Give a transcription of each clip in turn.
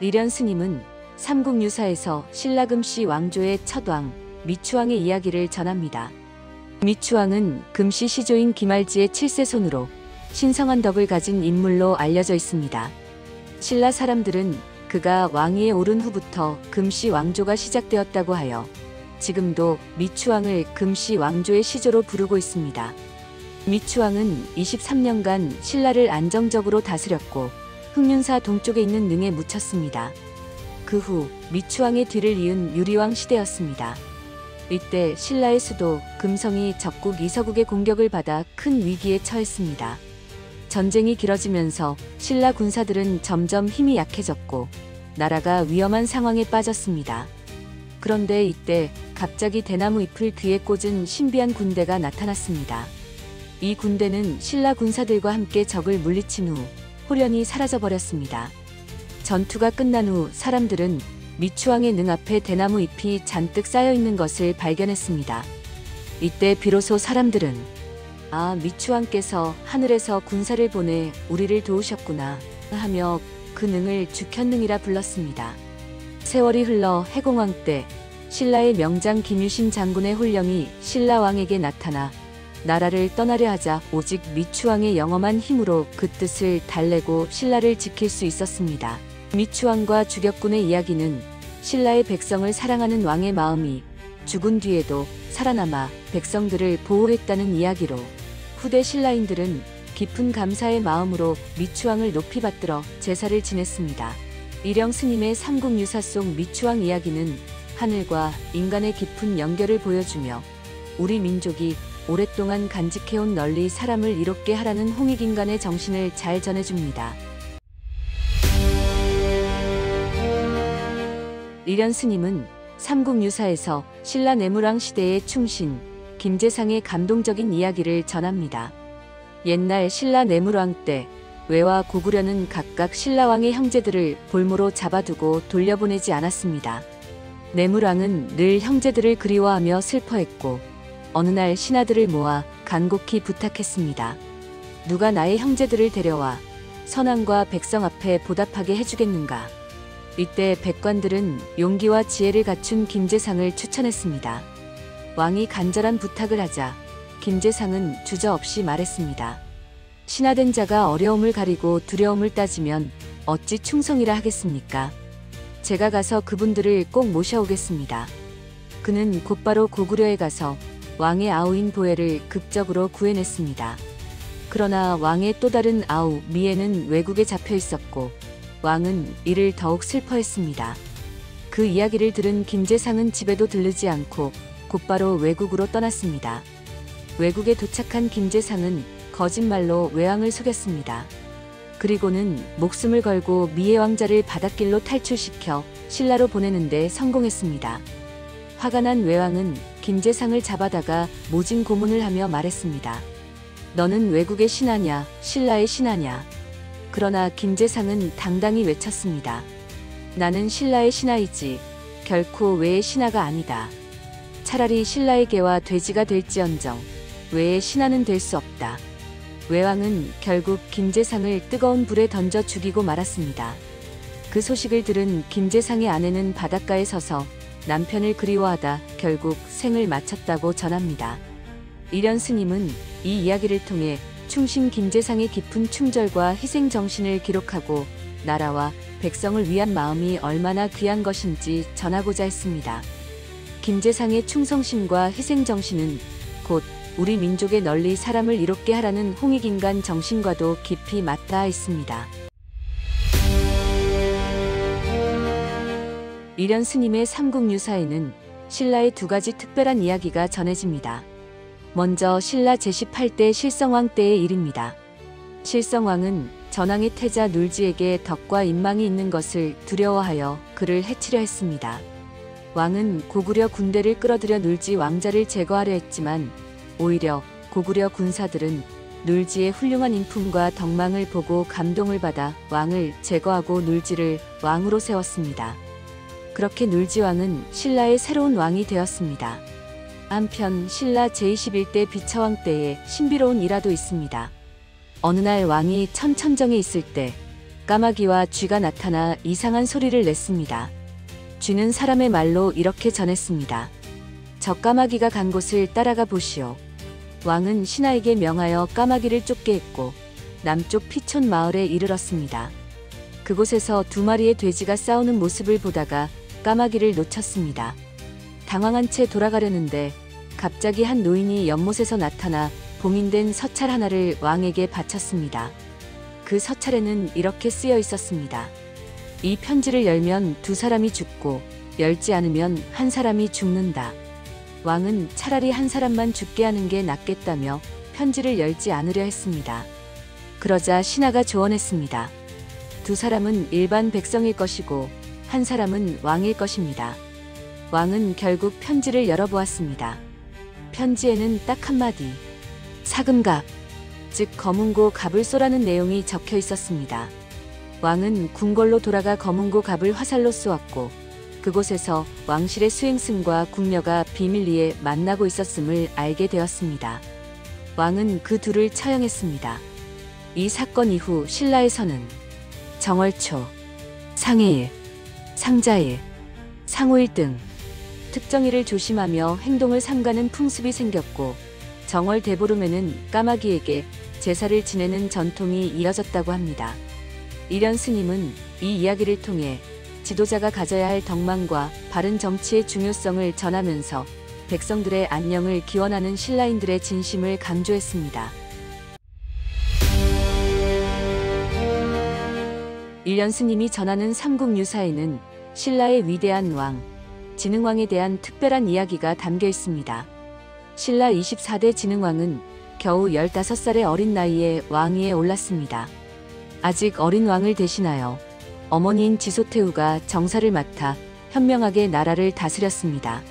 리련 스님은 삼국유사에서 신라 금씨 왕조의 첫 왕, 미추왕의 이야기를 전합니다. 미추왕은 금씨 시조인 김알지의 7세 손으로 신성한 덕을 가진 인물로 알려져 있습니다. 신라 사람들은 그가 왕위에 오른 후부터 금씨 왕조가 시작되었다고 하여 지금도 미추왕을 금씨 왕조의 시조로 부르고 있습니다. 미추왕은 23년간 신라를 안정적으로 다스렸고 흑륜사 동쪽에 있는 능에 묻혔습니다. 그 후 미추왕의 뒤를 이은 유리왕 시대였습니다. 이때 신라의 수도 금성이 적국 이서국의 공격을 받아 큰 위기에 처했습니다. 전쟁이 길어지면서 신라 군사들은 점점 힘이 약해졌고 나라가 위험한 상황에 빠졌습니다. 그런데 이때 갑자기 대나무 잎을 귀에 꽂은 신비한 군대가 나타났습니다. 이 군대는 신라 군사들과 함께 적을 물리친 후 호련히 사라져버렸습니다. 전투가 끝난 후 사람들은 미추왕의 능 앞에 대나무 잎이 잔뜩 쌓여있는 것을 발견했습니다. 이때 비로소 사람들은 미추왕께서 하늘에서 군사를 보내 우리를 도우셨구나 하며 그 능을 죽현능이라 불렀습니다. 세월이 흘러 해공왕 때 신라의 명장 김유신 장군의 홀령이 신라 왕에게 나타나 나라를 떠나려 하자 오직 미추왕의 영험한 힘으로 그 뜻을 달래고 신라를 지킬 수 있었습니다. 미추왕과 주격군의 이야기는 신라의 백성을 사랑하는 왕의 마음이 죽은 뒤에도 살아남아 백성들을 보호했다는 이야기로 후대 신라인들은 깊은 감사의 마음으로 미추왕을 높이 받들어 제사를 지냈습니다. 이령 스님의 삼국유사 속 미추왕 이야기는 하늘과 인간의 깊은 연결을 보여주며 우리 민족이 오랫동안 간직해온 널리 사람을 이롭게 하라는 홍익인간의 정신을 잘 전해줍니다. 리련 스님은 삼국유사에서 신라 내무왕 시대의 충신, 김제상의 감동적인 이야기를 전합니다. 옛날 신라 내무왕 때 외와 고구려는 각각 신라왕의 형제들을 볼모로 잡아두고 돌려보내지 않았습니다. 내무왕은 늘 형제들을 그리워하며 슬퍼했고 어느 날 신하들을 모아 간곡히 부탁했습니다. 누가 나의 형제들을 데려와 선왕과 백성 앞에 보답하게 해주겠는가. 이때 백관들은 용기와 지혜를 갖춘 김제상을 추천했습니다. 왕이 간절한 부탁을 하자 김제상은 주저없이 말했습니다. 신하된 자가 어려움을 가리고 두려움을 따지면 어찌 충성이라 하겠습니까? 제가 가서 그분들을 꼭 모셔오겠습니다. 그는 곧바로 고구려에 가서 왕의 아우인 보혜를 극적으로 구해냈습니다. 그러나 왕의 또 다른 아우 미에는 외국에 잡혀 있었고 왕은 이를 더욱 슬퍼했습니다. 그 이야기를 들은 김제상은 집에도 들르지 않고 곧바로 외국으로 떠났습니다. 외국에 도착한 김제상은 거짓말로 외왕을 속였습니다. 그리고는 목숨을 걸고 미의 왕자를 바닷길로 탈출시켜 신라로 보내는 데 성공했습니다. 화가 난 외왕은 김제상을 잡아다가 모진 고문을 하며 말했습니다. 너는 외국의 신하냐, 신라의 신하냐. 그러나 김제상은 당당히 외쳤습니다. 나는 신라의 신하이지 결코 외의 신하가 아니다. 차라리 신라의 개와 돼지가 될지언정 외의 신하는 될 수 없다. 외왕은 결국 김제상을 뜨거운 불에 던져 죽이고 말았습니다. 그 소식을 들은 김제상의 아내는 바닷가에 서서 남편을 그리워하다 결국 생을 마쳤다고 전합니다. 리련 스님은 이 이야기를 통해 충신 김제상의 깊은 충절과 희생 정신을 기록하고 나라와 백성을 위한 마음이 얼마나 귀한 것인지 전하고자 했습니다. 김제상의 충성심과 희생 정신은 곧 우리 민족의 널리 사람을 이롭게 하라는 홍익인간 정신과도 깊이 맞닿아 있습니다. 리련 스님의 삼국유사에는 신라의 두 가지 특별한 이야기가 전해집니다. 먼저 신라 제18대 실성왕 때의 일입니다. 실성왕은 전왕의 태자 눌지에게 덕과 인망이 있는 것을 두려워하여 그를 해치려 했습니다. 왕은 고구려 군대를 끌어들여 눌지 왕자를 제거하려 했지만 오히려 고구려 군사들은 눌지의 훌륭한 인품과 덕망을 보고 감동을 받아 왕을 제거하고 눌지를 왕으로 세웠습니다. 그렇게 눌지왕은 신라의 새로운 왕이 되었습니다. 한편 신라 제21대 비처왕 때에 신비로운 일화도 있습니다. 어느 날 왕이 천천정에 있을 때 까마귀와 쥐가 나타나 이상한 소리를 냈습니다. 쥐는 사람의 말로 이렇게 전했습니다. 저 까마귀가 간 곳을 따라가 보시오. 왕은 신하에게 명하여 까마귀를 쫓게 했고 남쪽 피촌 마을에 이르렀습니다. 그곳에서 두 마리의 돼지가 싸우는 모습을 보다가 까마귀를 놓쳤습니다. 당황한 채 돌아가려는데 갑자기 한 노인이 연못에서 나타나 봉인된 서찰 하나를 왕에게 바쳤습니다. 그 서찰에는 이렇게 쓰여 있었습니다. 이 편지를 열면 두 사람이 죽고 열지 않으면 한 사람이 죽는다. 왕은 차라리 한 사람만 죽게 하는 게 낫겠다며 편지를 열지 않으려 했습니다. 그러자 신하가 조언했습니다. 두 사람은 일반 백성일 것이고 한 사람은 왕일 것입니다. 왕은 결국 편지를 열어보았습니다. 편지에는 딱 한마디 사금갑, 즉 검은고 갑을 쏘라는 내용이 적혀 있었습니다. 왕은 궁궐로 돌아가 검은고 갑을 화살로 쏘았고 그곳에서 왕실의 수행승과 궁녀가 비밀리에 만나고 있었음을 알게 되었습니다. 왕은 그 둘을 처형했습니다. 이 사건 이후 신라에서는 정월초, 상해일, 상자일, 상호일 등 특정일을 조심하며 행동을 삼가는 풍습이 생겼고 정월 대보름에는 까마귀에게 제사를 지내는 전통이 이어졌다고 합니다. 이련 스님은 이 이야기를 통해 지도자가 가져야 할 덕망과 바른 정치의 중요성을 전하면서 백성들의 안녕을 기원하는 신라인들의 진심을 강조했습니다. 이련 스님이 전하는 삼국유사에는 신라의 위대한 왕, 진흥왕에 대한 특별한 이야기가 담겨 있습니다. 신라 24대 진흥왕은 겨우 15살의 어린 나이에 왕위에 올랐습니다. 아직 어린 왕을 대신하여 어머니인 지소태우가 정사를 맡아 현명하게 나라를 다스렸습니다.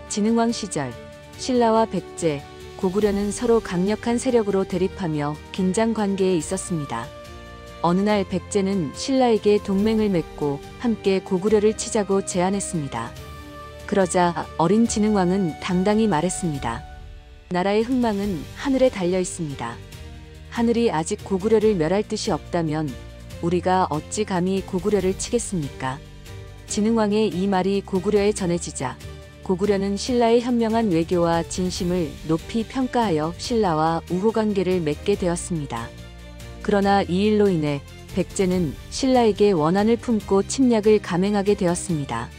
진흥왕 시절 신라와 백제, 고구려는 서로 강력한 세력으로 대립하며 긴장 관계에 있었습니다. 어느 날 백제는 신라에게 동맹을 맺고 함께 고구려를 치자고 제안했습니다. 그러자 어린 진흥왕은 당당히 말했습니다. 나라의 흥망은 하늘에 달려 있습니다. 하늘이 아직 고구려를 멸할 뜻이 없다면 우리가 어찌 감히 고구려를 치겠습니까? 진흥왕의 이 말이 고구려에 전해지자 고구려는 신라의 현명한 외교와 진심을 높이 평가하여 신라와 우호관계를 맺게 되었습니다. 그러나 이 일로 인해 백제는 신라에게 원한을 품고 침략을 감행하게 되었습니다.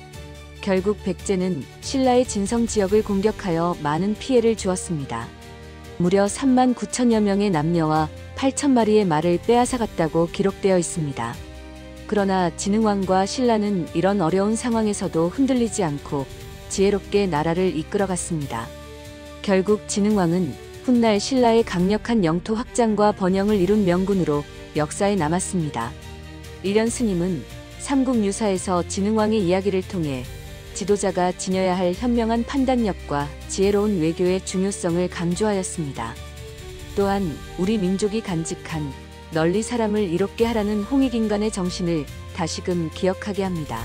결국 백제는 신라의 진성 지역을 공격하여 많은 피해를 주었습니다. 무려 3만 9천여 명의 남녀와 8천 마리의 말을 빼앗아갔다고 기록되어 있습니다. 그러나 진흥왕과 신라는 이런 어려운 상황에서도 흔들리지 않고 지혜롭게 나라를 이끌어갔습니다. 결국 진흥왕은 훗날 신라의 강력한 영토 확장과 번영을 이룬 명군으로 역사에 남았습니다. 이련 스님은 삼국유사에서 진흥왕의 이야기를 통해 지도자가 지녀야 할 현명한 판단력과 지혜로운 외교의 중요성을 강조하였습니다. 또한 우리 민족이 간직한 널리 사람을 이롭게 하라는 홍익인간의 정신을 다시금 기억하게 합니다.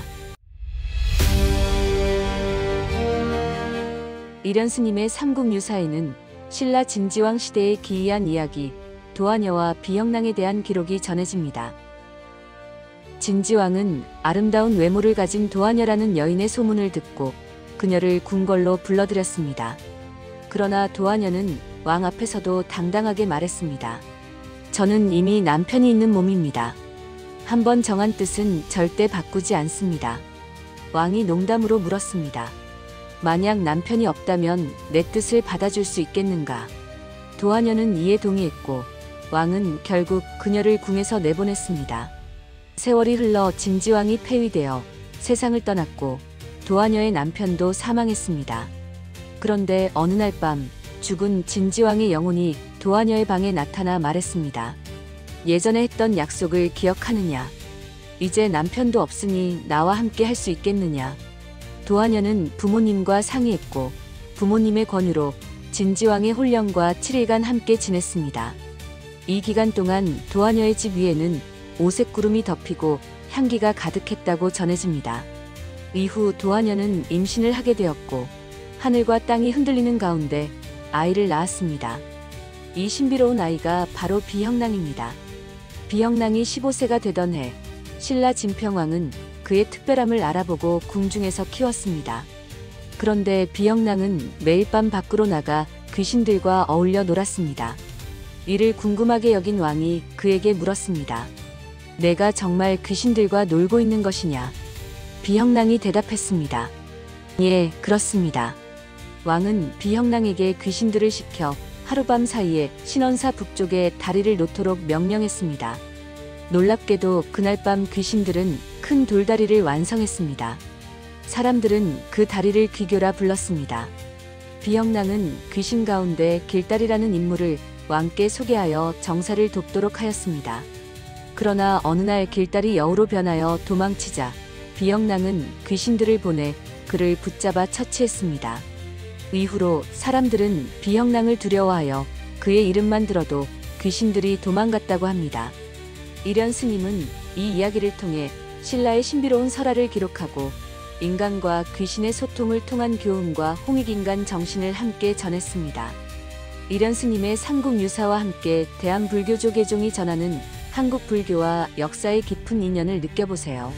이련 스님의 삼국유사에는 신라 진지왕 시대의 기이한 이야기, 도하녀와 비형랑에 대한 기록이 전해집니다. 진지왕은 아름다운 외모를 가진 도하녀라는 여인의 소문을 듣고 그녀를 궁궐로 불러들였습니다. 그러나 도하녀는 왕 앞에서도 당당하게 말했습니다. 저는 이미 남편이 있는 몸입니다. 한번 정한 뜻은 절대 바꾸지 않습니다. 왕이 농담으로 물었습니다. 만약 남편이 없다면 내 뜻을 받아줄 수 있겠는가? 도하녀는 이에 동의했고 왕은 결국 그녀를 궁에서 내보냈습니다. 세월이 흘러 진지왕이 폐위되어 세상을 떠났고 도하녀의 남편도 사망했습니다. 그런데 어느 날 밤 죽은 진지왕의 영혼이 도하녀의 방에 나타나 말했습니다. 예전에 했던 약속을 기억하느냐? 이제 남편도 없으니 나와 함께 할 수 있겠느냐? 도하녀는 부모님과 상의했고 부모님의 권유로 진지왕의 홀령과 7일간 함께 지냈습니다. 이 기간 동안 도하녀의 집 위에는 오색 구름이 덮이고 향기가 가득했다고 전해집니다. 이후 도하녀는 임신을 하게 되었고 하늘과 땅이 흔들리는 가운데 아이를 낳았습니다. 이 신비로운 아이가 바로 비형랑입니다. 비형랑이 15세가 되던 해 신라 진평왕은 그의 특별함을 알아보고 궁중에서 키웠습니다. 그런데 비영랑은 매일 밤 밖으로 나가 귀신들과 어울려 놀았습니다. 이를 궁금하게 여긴 왕이 그에게 물었습니다. 내가 정말 귀신들과 놀고 있는 것이냐? 비영랑이 대답했습니다. 예, 그렇습니다. 왕은 비영랑에게 귀신들을 시켜 하룻밤 사이에 신원사 북쪽에 다리를 놓도록 명령했습니다. 놀랍게도 그날 밤 귀신들은 큰 돌다리를 완성했습니다. 사람들은 그 다리를 귀교라 불렀습니다. 비영랑은 귀신 가운데 길다리라는 인물을 왕께 소개하여 정사를 돕도록 하였습니다. 그러나 어느 날 길다리 여우로 변하여 도망치자 비영랑은 귀신들을 보내 그를 붙잡아 처치했습니다. 이후로 사람들은 비영랑을 두려워하여 그의 이름만 들어도 귀신들이 도망갔다고 합니다. 이련 스님은 이 이야기를 통해 신라의 신비로운 설화를 기록하고 인간과 귀신의 소통을 통한 교훈과 홍익인간 정신을 함께 전했습니다. 이련 스님의 삼국유사와 함께 대한불교조 개종이 전하는 한국 불교와 역사의 깊은 인연을 느껴보세요.